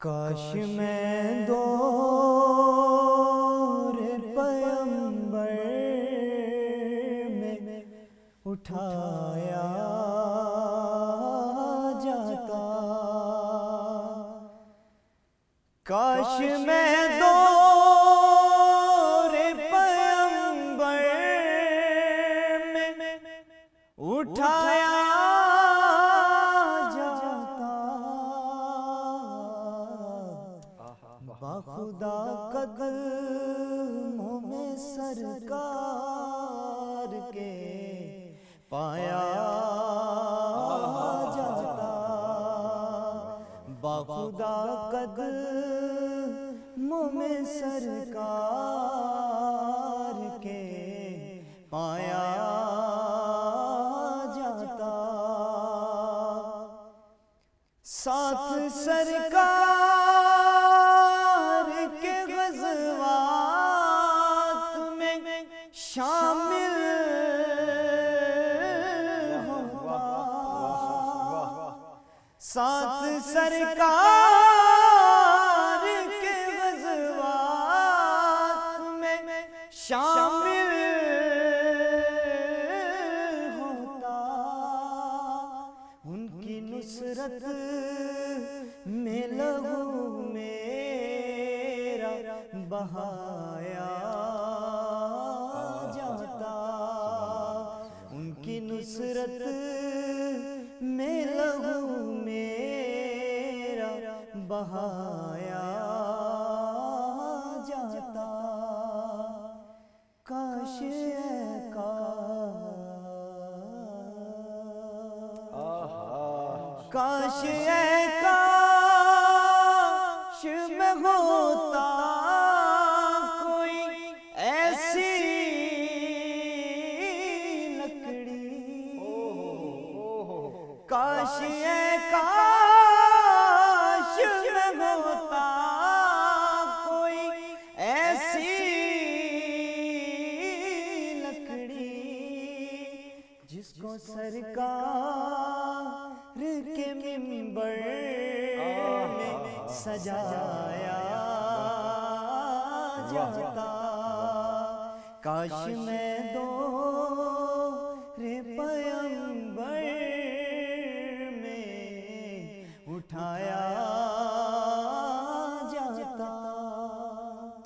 کاش میں دور پیغمبر میں اٹھایا جاتا، کاش میں دور پیغمبر میں اٹھایا باخدا قدموں میں سرکار کے پایا جاتا، باخدا قدموں میں سرکار کے پایا جاتا، ساتھ سرکار کے غزوات میں شامل ہوتا، ساتھ سرکار کے غزوات میں شامل ہوتا، ان کی نصرت میں لہو میرا بہایا جاتا، ان کی نصرت میں لہو میرا بہایا جاتا، کاش کاش کاش میں ہوتا کوئی ایسی لکڑی، کاش کاش میں ہوتا کوئی ایسی لکڑی جس کو سرکار کے منبر میں سجایا جاتا، کاش میں دور پیغمبر